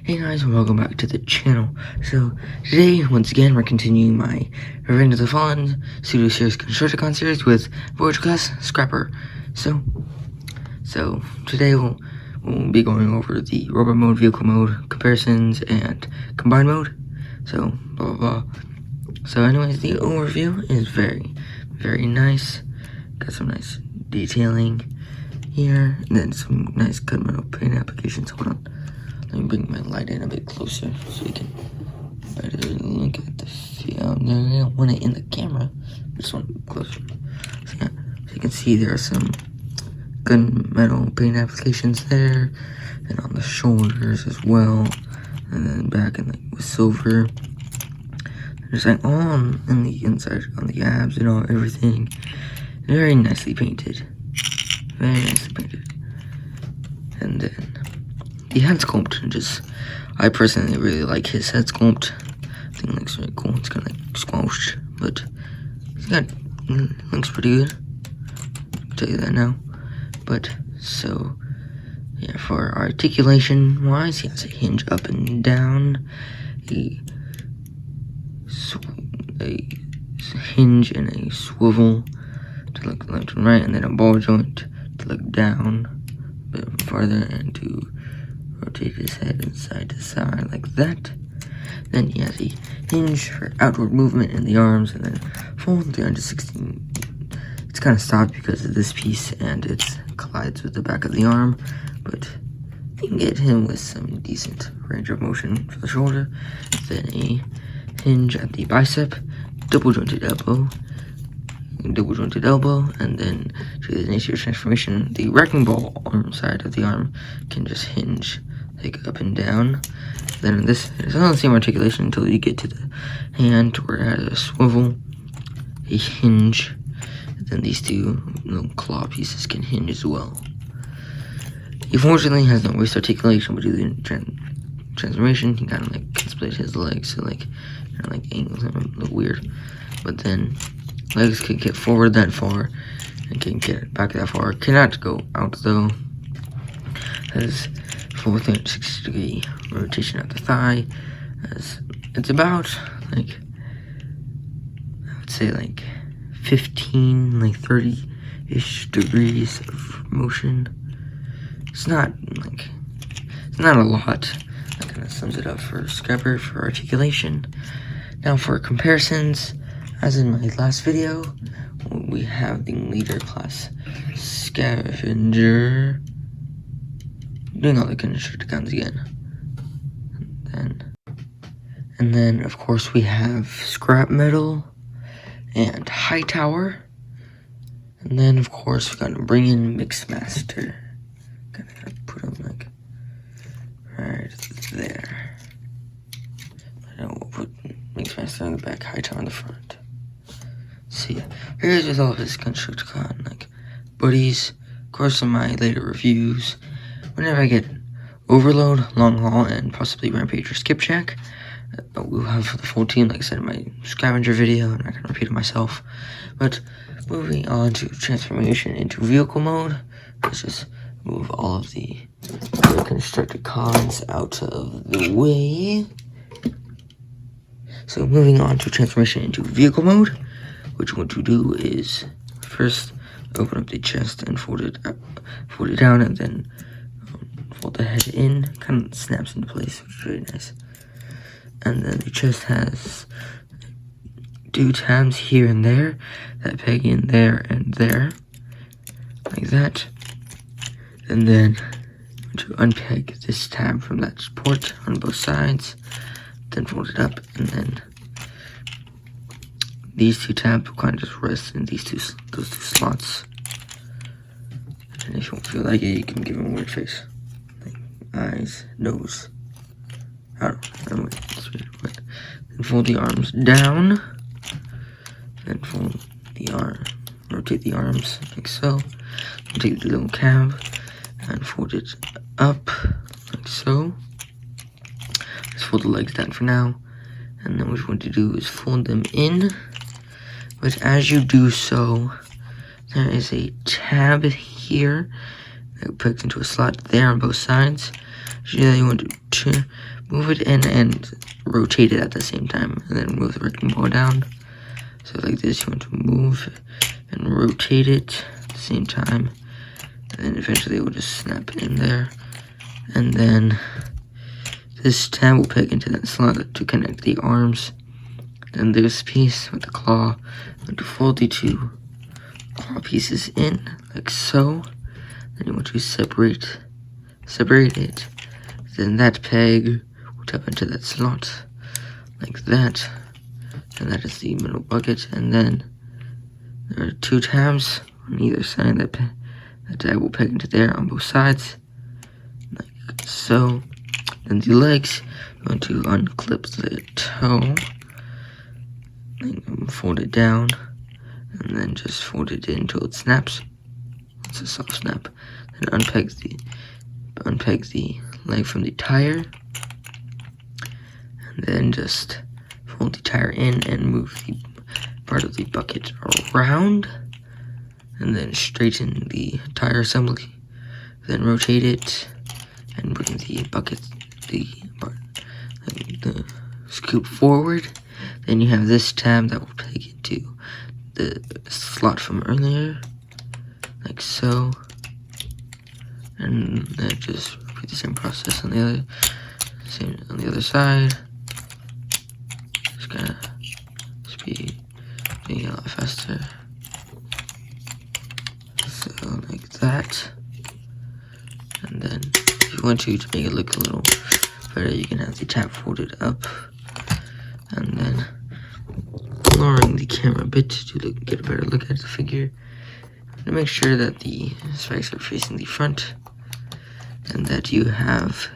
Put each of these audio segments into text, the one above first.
Hey guys, and welcome back to the channel. So, today, once again, we're continuing my Revenge of the Fallen pseudo series constructicon series with Voyage Class Scrapper. So today we'll be going over the robot mode, vehicle mode, comparisons, and combined mode. So, blah blah blah. So anyways, the overview is very nice. Got some nice detailing here, and then some nice cut metal paint applications. Hold on. Let me bring my light in a bit closer so you can better look at the film. I don't want it in the camera, I just want it closer. So, yeah, so you can see there are some gunmetal paint applications there, and on the shoulders as well, and then back in with silver. There's like all on the inside, on the abs and all, everything. Very nicely painted. Very nicely painted. And then the head sculpt, I personally really like his head sculpt. I think it looks very cool. It's kind of like squashed, but looks pretty good. I'll tell you that now. But so, yeah, for articulation wise, he has a hinge up and down, a hinge and a swivel to look left and right, and then a ball joint to look down a bit farther and to rotate his head side to side like that. Then he has a hinge for outward movement in the arms, and then fold 316. It's kind of stopped because of this piece, and it collides with the back of the arm, but you can get him with some decent range of motion for the shoulder. Then a hinge at the bicep, double jointed elbow, and then to the initiate transformation, the wrecking ball arm side of the arm can just hinge like up and down. Then it's not the same articulation until you get to the hand, where it has a swivel, a hinge, and then these two little claw pieces can hinge as well. He fortunately has no waist articulation, but due to the transformation, he kind of like can split his legs, so like kind of like angles them look weird. But then legs can get forward that far and can get back that far. Cannot go out though. Has full 360-degree rotation at the thigh. As it's about like, I would say like 15, like 30-ish degrees of motion. It's not a lot. That kind of sums it up for Scrapper for articulation. Now for comparisons, as in my last video, we have the leader class scavenger doing all the constructicons again. And then of course we have scrap metal and high tower. And then of course we gotta bring in Mixmaster. Gotta put him like right there. And we'll put Mixmaster on the back, high tower on the front. So yeah, here's with all of his constructicon like buddies. Of course, in my later reviews, whenever I get Overload, Long Haul, and possibly Rampage or Skipjack, we'll have the full team, like I said in my scavenger video, and I can repeat it myself. But moving on to transformation into vehicle mode, let's just move all of the constructicons out of the way. So moving on to transformation into vehicle mode, which what you do is first open up the chest and fold it down, and then fold the head in. Kind of snaps into place, which is really nice. And then the chest has 2 tabs here and there that peg in there and there, like that. And then to unpeg this tab from that port on both sides, then fold it up, and then these 2 tabs will kind of just rest in those two slots. And if you don't feel like it, you can give them a weird face, like eyes, nose. I don't know. It's weird. But then fold the arms down. Then fold the arm. Rotate the arms like so. And take the little cab and fold it up like so. Let's fold the legs down for now. And then what you want to do is fold them in. But as you do so, there is a tab here it pegs into a slot there on both sides. So you want to move it in and rotate it at the same time, and then move the wrecking ball down. So like this, you want to move and rotate it at the same time, and then eventually it will just snap in there. And then this tab will peg into that slot to connect the arms. Then this piece with the claw, you want to fold the two claw pieces in, like so. Then you want to separate it. Then that peg will tap into that slot, like that. And that is the middle bucket. And then there are two tabs on either side that tab will peg into there on both sides, like so. Then the legs, you want to unclip the toe, and fold it down, and then just fold it in until it snaps. It's a soft snap. Then unpeg the leg from the tire, and then just fold the tire in and move the part of the bucket around, and then straighten the tire assembly. Then rotate it and bring the bucket, the scoop forward. Then you have this tab that will peg into the slot from earlier, like so. And then just repeat the same process on the other side. Just gonna speed being a lot faster. So like that. And then if you want to make it look a little better, you can have the tab folded up, and then lowering the camera a bit to get a better look at the figure. To make sure that the spikes are facing the front, and that you have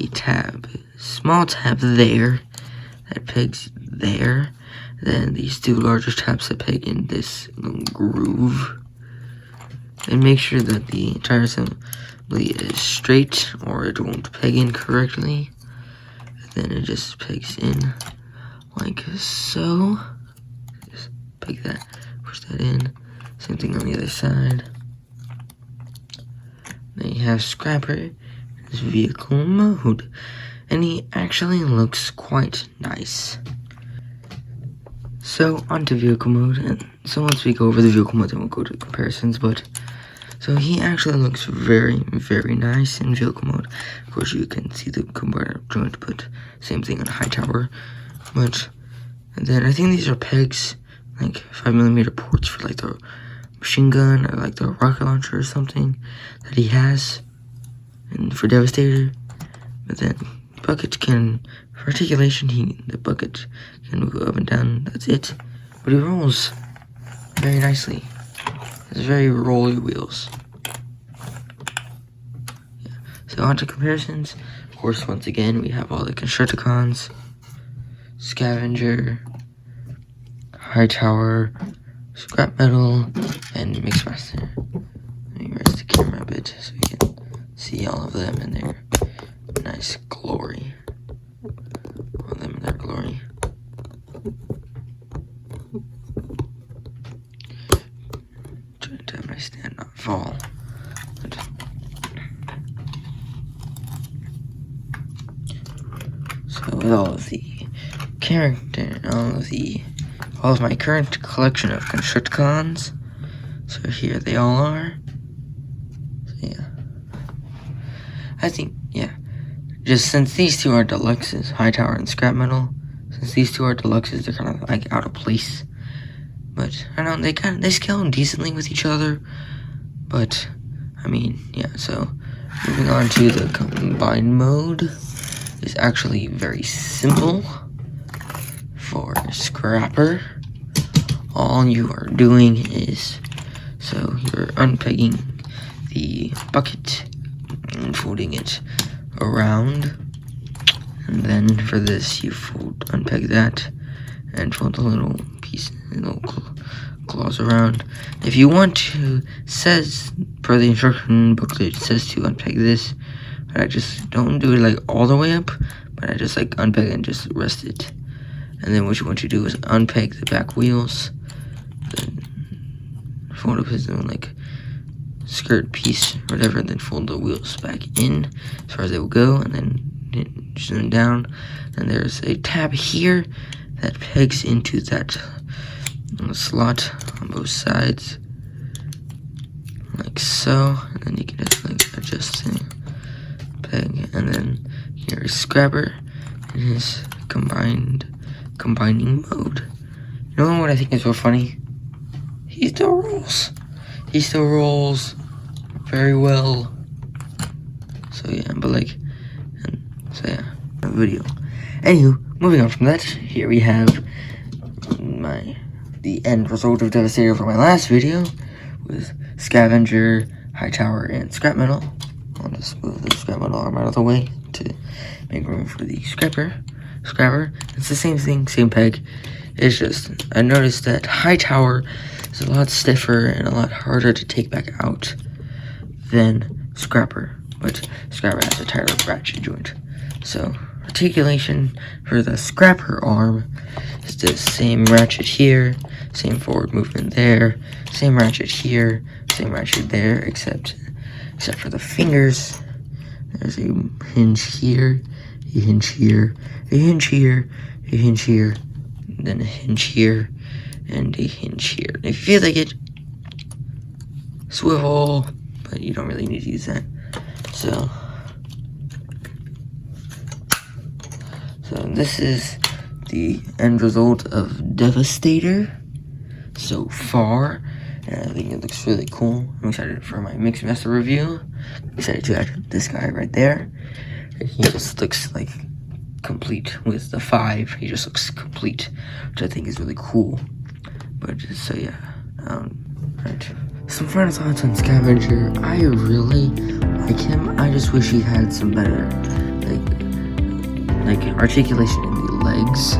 a tab, small tab there that pegs there. Then these two larger tabs that peg in this little groove. And make sure that the entire assembly is straight, or it won't peg in correctly. Then it just pegs in like so. Just peg that, push that in. Same thing on the other side. Then you have Scrapper, his vehicle mode, and he actually looks quite nice. So onto vehicle mode, and so once we go over the vehicle mode, then we'll go to comparisons. But so he actually looks very, very nice in vehicle mode. Of course, you can see the compartment joint, but same thing on Hightower. But and then I think these are pegs, like 5mm ports for like the machine gun or like the rocket launcher or something that he has, and for Devastator. But then bucket can, for articulation, the bucket can move up and down. That's it. But he rolls very nicely. It's very rolly wheels. Yeah. So on to comparisons. Of course, once again, we have all the constructicons, Scavenger, Hightower, Scrap Metal, and Mixmaster. Let me raise the camera a bit so you can see all of them in their nice glory. All of them in their glory. Trying to have my stand not fall. So with all of the character, all of my current collection of constructicons, so here they all are. So yeah, I think, yeah, just since these two are deluxes, Hightower and Scrap Metal, since these two are deluxes, they're kind of like out of place. But I know they scale decently with each other. But I mean, yeah. So moving on to the combined mode is actually very simple. For Scrapper, all you are doing is, so you're unpegging the bucket and folding it around, and then for this you unpeg that and fold the little piece, little claws around. If you want to, says per the instruction booklet, it says to unpeg this, but I just don't do it like all the way up, but I just like unpeg and just rest it. And then what you want to do is unpeg the back wheels, then fold up his own like skirt piece, or whatever, and then fold the wheels back in as far as they will go, and then zoom down. And there's a tab here that pegs into that slot on both sides, like so. And then you can just like adjust the peg, and then here's Scrapper in his combining mode. You know what I think is so funny? He still rolls. He still rolls very well. So yeah, but like, so yeah, video. Anywho, moving on from that, here we have the end result of Devastator for my last video with Scavenger, High Tower, and Scrap Metal. I'll just move the Scrap Metal arm out of the way to make room for the Scrapper. It's the same thing, same peg. It's just, I noticed that High Tower is a lot stiffer and a lot harder to take back out than Scrapper, but Scrapper has a tighter ratchet joint. So, articulation for the Scrapper arm is the same ratchet here, same forward movement there, same ratchet here, same ratchet there, except for the fingers. There's a hinge here, a hinge here, a hinge here, a hinge here, then a hinge here, and a hinge here. And if you feel like it, swivel, but you don't really need to use that. So this is the end result of Devastator so far, and I think it looks really cool. I'm excited for my Mixed Master review. I'm excited to add this guy right there. He just looks like complete with the 5. He just looks complete, which I think is really cool. But just so yeah, right. Some final thoughts on Scavenger. I really like him. I just wish he had some better like articulation in the legs,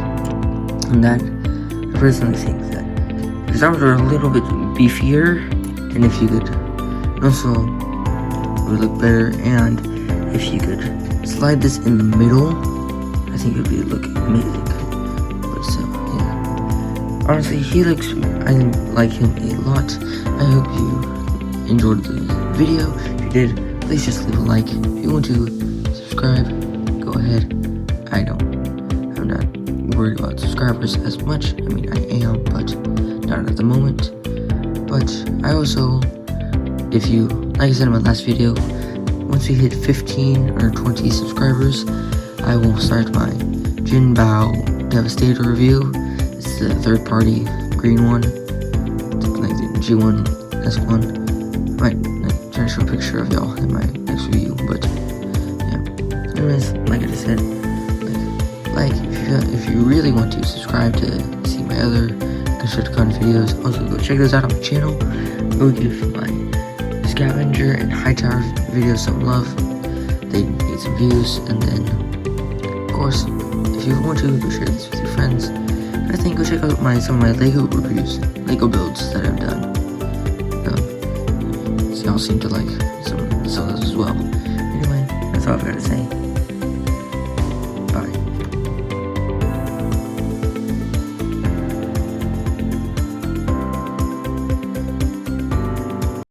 and that I personally think that his arms are a little bit beefier, and if you could also, it would look better. And if you could slide this in the middle, I think it would look amazing. But so yeah, honestly, I like him a lot. I hope you enjoyed the video. If you did, please just leave a like. If you want to subscribe, go ahead. I'm not worried about subscribers as much. I mean, I am, but not at the moment. But I also, if you, like I said in my last video, once we hit 15 or 20 subscribers, I will start my Jinbao Devastator review. It's the third party green one, like the G1 S1. I might try to show a picture of y'all in my next review, but yeah. Anyways, like I just said, if you really want to subscribe to see my other Constructicon videos, also go check those out on my channel. Go give my Scavenger and High Tower videos some love. They need some views. And then, of course, if you want to, go share this with your friends. And I think go check out some of my Lego reviews, Lego builds that I've done. So y'all seem to like some of those as well. Anyway, that's all I've got to say.